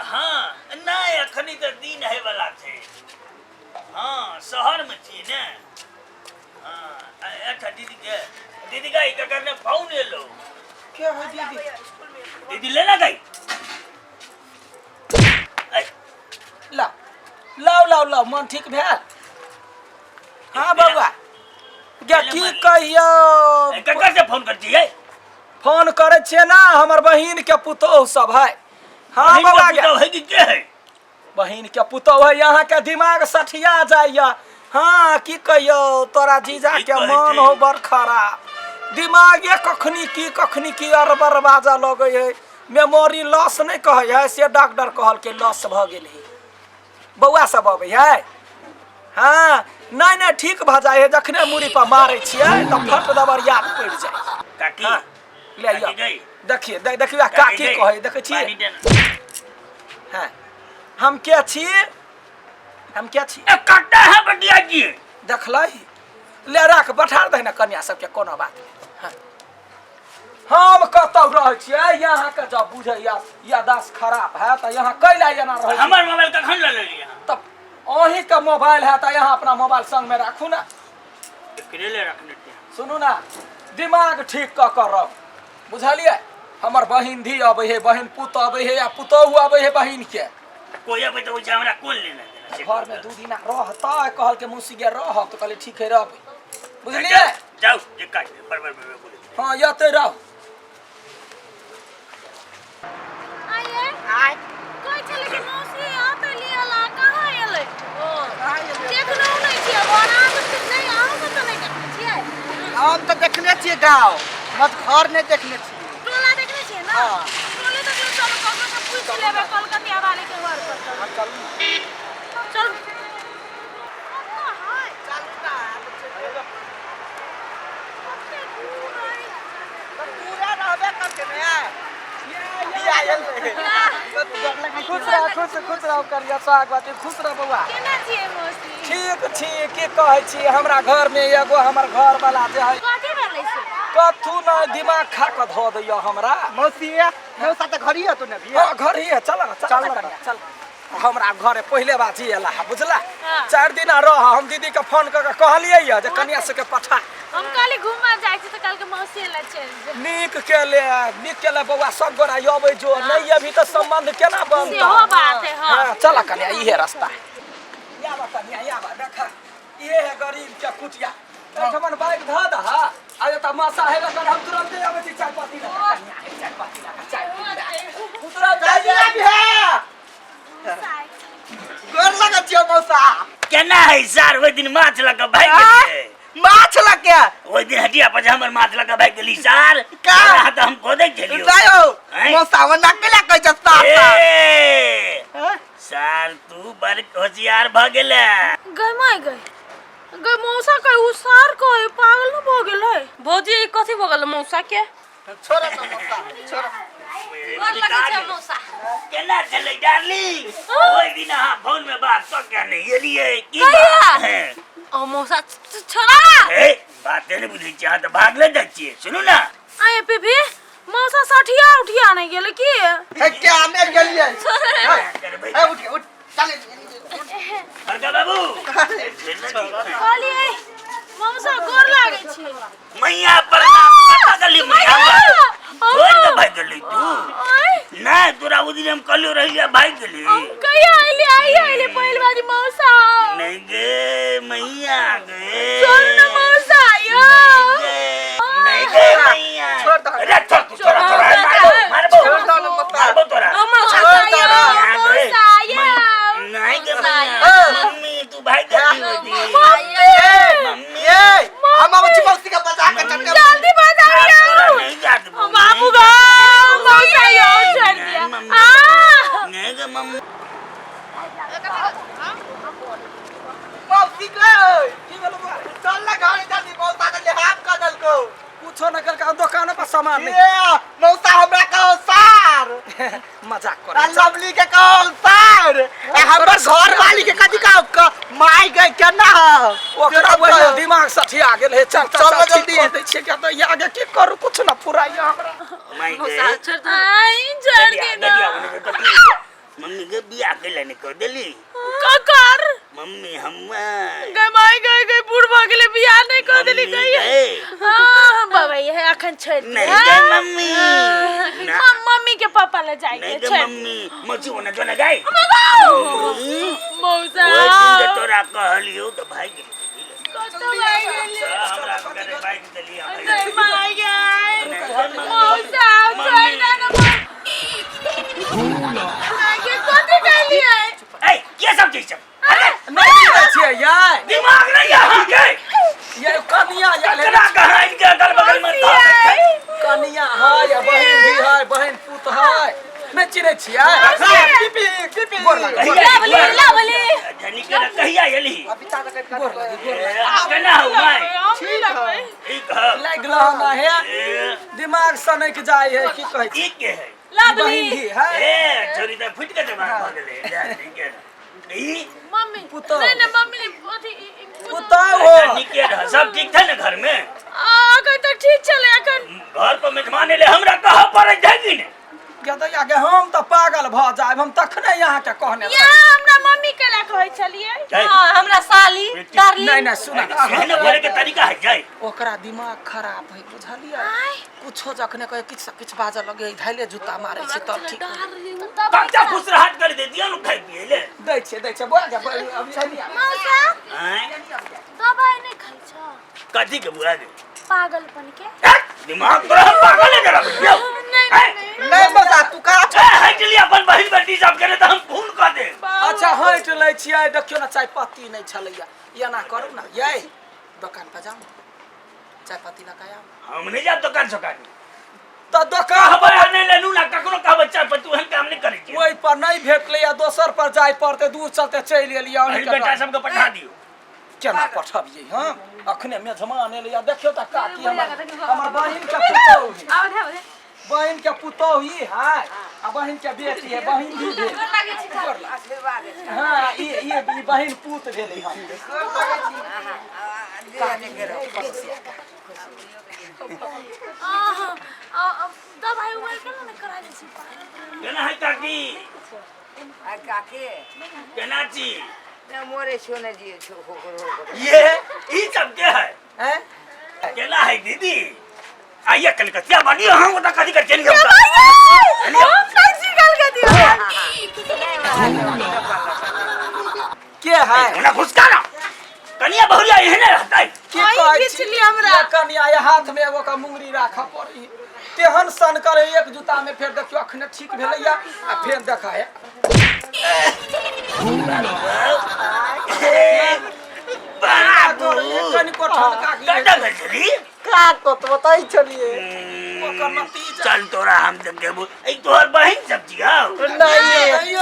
हाँ नहीं अखनी तो दिन है वाला थे। हाँ शहर में थी ना। हाँ अच्छा दीदी का क्या करने फोन ले लो। क्या है दीदी? दीदी लेना गई। लाओ लाओ लाओ लाओ मन ठीक भेल। हाँ बउआ क्या ठीक कहियो। ककर से फोन करती है? फोन करे छे ना हमर बहिन के पुतोह सब है। हाँ बउआ है कि क्या है? बहिन के पुतोह है यहाँ के दिमाग सठिया जाइया। हाँ की कहियो तोरा जीजा के मन हो बड़ खराब। दिमागे कखनी की अरबर बाजा लगे है। मेमोरी लॉस नहीं कहे है से डॉक्टर कहल के लॉस भ गेल है। बउआ सब अबे है। हाँ नहीं नहीं ठीक भ जाए है जखने मुड़ी पर मारे छिए तो फट दबर याद पड़ जाए। काकी हाँ, ले आइयो देखिए देखिए काकी कहे देखे छिए। हाँ हम क्या छिए? हम क्या छिए? काटा है बटिया जी। देखलही ले रख बैठा दे ना कन्या सबके कोनो बात नहीं। हम कतौ रह छिए यहाँ के जब बुझे यादाश खराब है तो यहाँ कैला जना रह। हमर मोबाइल कखन ले लेलिए? तब अही का मोबाइल है तो यहाँ अपना मोबाइल संग में रखू ना। ले रखने सुनू ना दिमाग ठीक क कर रहो बुझलिए। हमर बहिन धी अबे है बहिन पुत अबे है या पुतोहू अबे है बहिन के। कोई अबे तो हमरा कोन लेना देना। घर में 2 दिन रहता कहल के मुसी गे रह तो कहले ठीक है रह बुझलिए। जाओ एक काट बरबर बोले। हां याते रह। आये आय कोई चले के मौसी आते लियाला कहां एले? ओ देखनो नहीं छिए बना तो नहीं आउ तो नहीं देखने छिए। हम तो देखने छिए गांव मत घर नहीं देखने छिए। टोला देखने छिए ना? हां टोले तो चलो कखनो से पूछ लेबे कलकतिया वाले के घर पर। चल चल पूरा रहबे करके ने खुश रहो करिया स्वागत खुश रहो बउआ। केना छिए मौसी? ठीक ठीक के कहे छी हमरा घर में एगो हमर घर वाला जे है कथि भेलै से? कथू ना दिमाग खा के धो दैयो हमरा। मौसी मौसा तो घर ही है तो ने भी। हां घर ही है चल ना चल हमरा घरे पहले बात ही एला बुझला। 4 दिन रह हम दीदी के फोन करके कहलिए ये जे कन्या से के पठा। हम काली घुमा जाय छी तो कल के मौसी ला चल जे। नीक के ले बउआ सब गोरा आबे जो नहीं अभी तो संबंध केना बनता। सेहो बात है हां। चल कन्या इहे रास्ता है। या बा कन्या या बा देखा ये है गरीब के कुटिया। ठमन बाइक धा दा आ त मासा है कर हम तुरंत आबे छी चाय पत्ती लगा कन्या है चाय पत्ती लगा चाय तुरंत जाइए भी है। गोर लगा छियो मौसा। केना है सर ओइ दिन माछ लगा भाई गेले। माछ लगे ओइ दिन हटिया पर हमर माछ लगा भाई गेली सर। का तो हम खोदे गेलियो। जायो मौसा वो नकला कह जस्ता सर तू बड़ होशियार भ गेले। गय माय गय मौसा कह उसार कह पागल न भ गेलै। भौजी कथि भ गेल मौसा के? छोरा तो मौसा छोरा गोर लगे छै मौसा। केना चले डार्लिंग? ओइ दिन हां फोन में बात तो क्या नहीं एलिए की कहिया? बात है? ओ मौसा छोरा ए बात नहीं बुझी चाह तो भाग ले जाचिए सुनो ना। आए पे मौसा सठिया उठिया नहीं गेले की? है क्या ने गेलिए? है उठ उठ चल बड़का बाबू कहलिए मौसा गोर लागे छी। मैया प्रणाम पता गली मैया छोड़ के भाग गली तू ना तोरा उदिन हम कल्लो रहिया भाग गली। कहिया आइले पहिल बारी मौसा नहीं गे मैया गे चल न मौसा आयो नहीं गे मैया छोड़ दो अरे छोड़ मारबो तोरा मौसा आयो नहीं गे मैया मम्मी तू भाग गली मम्मी हम अब मौसी का बजा के चटके जल्दी बताइयो नहीं जात बाबू गा मौसा आयो छोड़ दिया नहीं गे मम्मी मौसी के की बोलो चल ना गाड़ी जल्दी मौसा के ले हाथ कदल को कुछो न कर का दुकान पर सामान नहीं। मौसा हमरा का सार मजाक कर लवली के का सार हमर घर वाली के कथि का माई गई केना ओकरा वही दिमाग सठिया गेल है। चल चल जल्दी दे छे के तो ये आगे की करू कुछ न फुराइया हमरा। माई गे आई छोड़ दे ना अकेले निकल देली ककर मम्मी हम गई बुढ़वा के लिए बियाह नहीं कर देली गई हां बाबा ये अखन छोड़ नहीं गए मम्मी मम्मी के पापा ले जाएंगे नहीं गए मम्मी मौसी होने जो न गए मौसा वो दिन जे तोरा कहलियो तो भाई के कतो भाई गेले हमरा करे बाइक देली नहीं भाई गए मौसा छोड़ ना आगे कते देली है ए ये सब चीज नहीं गिरे छियै ये दिमाग नहीं यहाँ के ये कनिया ये ककरा कहाँ इनके अगल बगल में था कनिया है या बहन भी है बहन पुत है नहीं चिन्हे छियै कीपी गोर लगी लावली जनी के कहिया एली अभी तक गोर लगी केना हुआ ठीक है लगलो ना है दिमाग सनक जाय है की कहै छी ठीक के है लावली बहन भी है ए छोरी त फुट के दिमाग भ गेले जा ठीक है ई मम्मी पुतौ नहीं मम्मी अथी पुतौ हो जनी के सब ठीक था ना घर में आगे तो ठीक चले अखन घर पर मेहमान एले हमरा कहा पड़ै छै कि ने गदया के हम त पागल भ जाब हम तखने यहाँ के कहने या हमरा मम्मी के ला कहै छलिए हां हमरा साली डार्लिंग नहीं नहीं सुना कहने बोले के तरीका है जाय ओकरा दिमाग खराब है बुझलिए कुछो जखने कहे किछ बाजे लगे धैले जूता मारे छै तब ठीक बच्चा फुसराहट कर दे दिया न खाइ पिए ले दै छै बोल जा अभी छलिए मौसा हैं दवाई नहीं खाइ छ कथी के बुआ दे पागलपन के दिमाग तोरा पागल है जरा बुझियो नहीं बता तू का हट लिया अपन बहिन बेटी सब करे त हम फोन कर दे अच्छा हट लै छियै देखियो ना चाय पत्ती नहीं छलैया एना करू ना ये दुकान पे जाऊ चाय पत्ती लगा आऊ हम नहीं जा दुकान सकान त दुकान कहबै नहीं लेनू ना ककरो कहबै चाय पत्ती हम काम नहीं करै छी ओइ पर नहीं भेटले या दोसर पर जाय पड़ते दूर चलते चल एलिया बहिन बेटा सबके पठा दियो केना पठबियै हम अखने मेजमान एलिया देखियो त काकी हमर बहिन के पुतौ बहन के पुतौ ही है आ बहन के बेटी है बहन भी भेल आशीर्वाद है हां ई बहन पुत भेलै हम दवाई उवाई केना न करा दै छी केना है काकी आ काके केना छी ना मोरे सोने जी ये ई सब के है हैं केना है दीदी आइए कलकतिया बानियो हम त कथी कर चल गयो हम कैसी गल कर दिया के है ओना घुसका ना कनिया बहुरिया एहने रहतै की कहै खींच ली हमरा। ये कनिया ये हाथ में एगो का मुंगरी राखा पड़ी तेहन सन करे एक जूता में फिर देखियो अखने ठीक भेलैया आ फिर देखा है बाबू कनि को ठनका की कटा भेजली का तो बताई छलिए ओकर नतीजा चल तोरा हम देबो ए तोहर बहिन सब छियौ नहीं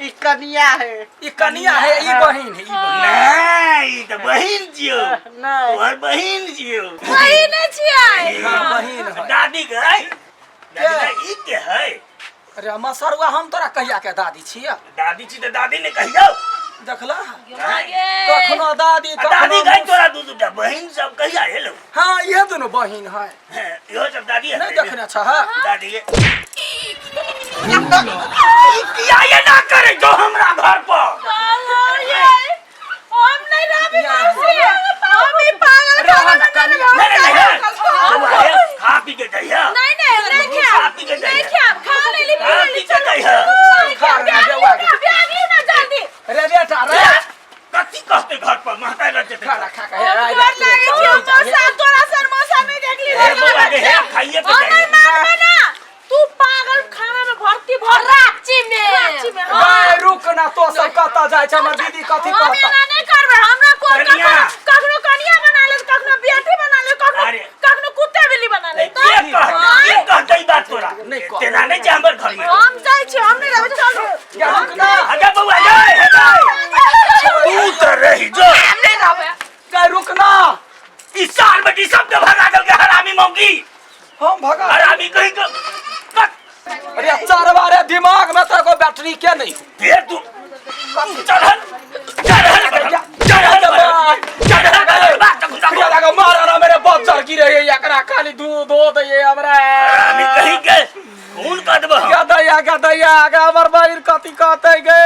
ई कनिया है ई कनिया है ई बहिन है ई बहिन नहीं त बहिन छियौ नहीं तोहर बहिन छियौ बहिन छियै हां बहिन है दादी गई दादी ई के है अरे मसरुआ हम तोरा कहिया के दादी छियै दादी छी त दादी ने कहियौ देखला ये कखनो दादी दादी कखनो गई तोरा दूटा बहिन सब कहिया हेलो हां ये दोनों बहिन है इहो सब दादी है नहीं देखने छ हां दादी किया ये ना करे जो हमरा घर पर हम नहीं रहबे मौसी हम ही पागल नहीं खा पी के दैया नहीं खा पी के नहीं दैया खा ले ली खा पी के दैया ब्याग ना जल्दी रे बेटा रे कथी कहते घर पर महता रहते खाना खा के डर लागे छी मौसा तोरा सर मौसा नहीं देख ली खाइए और नहीं मानबे ना तू पागल खाना में भर्ती भर रांची में भाई रुक ना तो सब कहता जाय छ हमर दीदी कथी हम कहता एना नहीं करबे हमरा को कनिया। कखनो कनिया बना ले कखनो बेटी बना ले अरे। कखनो कुत्ता बिल्ली बना ले ये कहते ही बात तोरा नहीं कह। तेना नहीं जा हमर घर में हम जाय छी हम नहीं रहबे चल या रुक ना आजा बउआ जाए तू तो रही जो हम नहीं रहबे के रुक ना इस साल बेटी सब के भगा दल के हरामी मौगी हम भगा हरामी कहीं को अरे चार बारे दिमाग में तो को बैटरी के नहीं फिर तू ये लगा मारा ना मेरे बच्चा गिरे ये एकरा खाली दूध दो दे ये हमरा हरामी कहीं के खून कर देबो गदया आगे हमर बहिर कथी कहते गे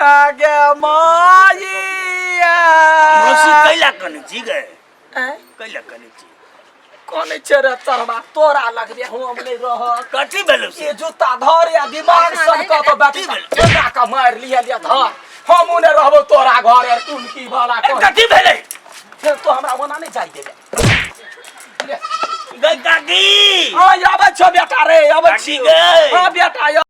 आगे माइया मौसी कैला कनी छी गे कैला कनी छी कोने चेरे चरबा तोरा लगबे हम नहीं रह कथी भेलौ ये जूता धर या दिमाग सन का तो बैठी एका का मार लिया धर हम उन्हें रहबो तोरा घर यार तू की भला कर कथी भेलै फिर तो हमरा ओना नहीं जाय देबे गे काकी हां आबै छ बेटा रे आबै छी गे हां बेटा